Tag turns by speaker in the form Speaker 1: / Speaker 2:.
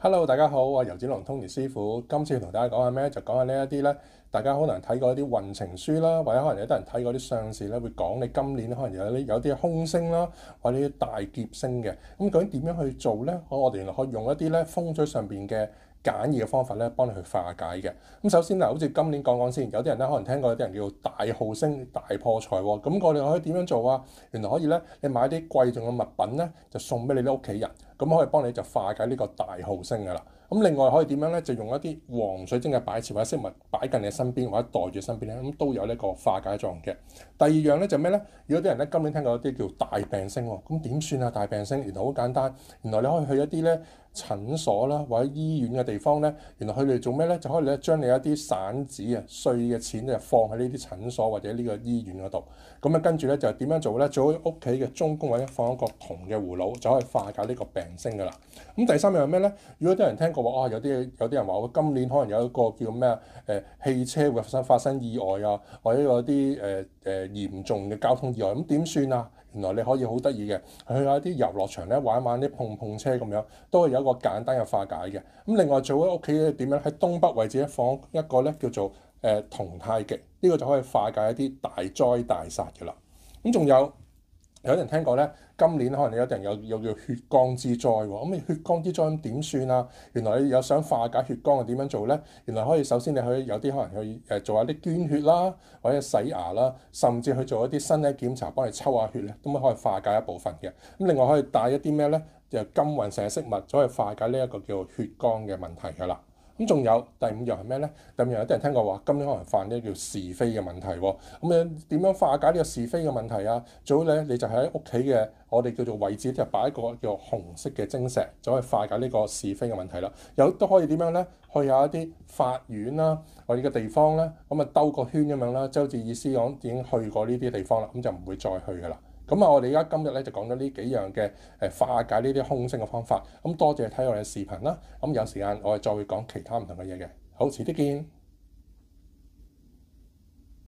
Speaker 1: Hello，大家好，我係游展龍 Tony 師傅。今次同大家講下咩？就講下呢一啲咧，大家可能睇過一啲運程書啦，或者可能有啲人睇過啲相士咧，會講你今年可能有啲空星啦，或者啲大劫星嘅。咁究竟點樣去做咧？我哋原來可以用一啲咧風水上邊嘅簡易嘅方法咧，幫你去化解嘅。咁首先嗱，好似今年講講先，有啲人咧可能聽過有啲人叫做大耗星、大破財喎。咁我哋可以點樣做啊？原來可以咧，你買啲貴重嘅物品咧，就送俾你啲屋企人。咁可以幫你就化解呢個大耗星噶啦。咁另外可以點樣咧？就用一啲黃水晶嘅擺設或者飾物擺近你身邊或者袋住身邊咧，咁都有呢個化解作用嘅。第二樣咧就咩咧？如果啲人咧今年聽過一啲叫大病星喎，咁點算啊？大病星原來好簡單，原來你可以去一啲咧診所啦或者醫院嘅地方咧，原來佢哋做咩咧？就可以咧將你一啲散紙啊碎嘅錢就放喺呢啲診所或者呢個醫院嗰度。咁啊跟住咧就點樣做咧？做喺屋企嘅中宮位咧放一個銅嘅葫蘆，就可以化解呢個病星噶啦。咁第三樣係咩咧？如果啲人聽過話，有啲人話我今年可能有一個叫咩啊？汽車會發生意外啊，或者有啲嚴重嘅交通意外，咁點算啊？原來你可以好得意嘅，去下啲遊樂場咧玩一玩啲碰碰車咁樣，都係有一個簡單嘅化解嘅。咁另外做喺屋企咧點樣？喺東北位置咧放一個咧叫做銅太極，呢個就可以化解一啲大災大煞嘅啦。咁仲有人聽過咧，今年可能有啲人有叫血光之災喎。咁你血光之災咁點算啊？原來你有想化解血光係點樣做咧？原來可以首先你去有啲可能去做下啲捐血啦，或者洗牙啦，甚至去做一啲身體檢查，幫你抽下血咧，咁可以化解一部分嘅。咁另外可以帶一啲咩咧？就金運成嘅飾物，就可以化解呢一個叫做血光嘅問題㗎啦。咁仲有第五樣係咩咧？第五樣有啲人聽過話，今年可能犯呢叫是非嘅問題喎。咁樣點樣化解呢個是非嘅問題啊？最好咧你就喺屋企嘅我哋叫做位置，就擺一個叫紅色嘅晶石，就可以化解呢個是非嘅問題啦。有都可以點樣咧？去下一啲法院啦，或者嘅地方咧，咁啊兜個圈咁樣啦，即係好似意思講已經去過呢啲地方啦，咁就唔會再去噶啦。咁啊，我哋而家今日咧就講咗呢幾樣嘅化解呢啲空星嘅方法。咁多謝睇我哋嘅視頻啦。咁有時間我哋再會講其他唔同嘅嘢嘅。好，遲啲見。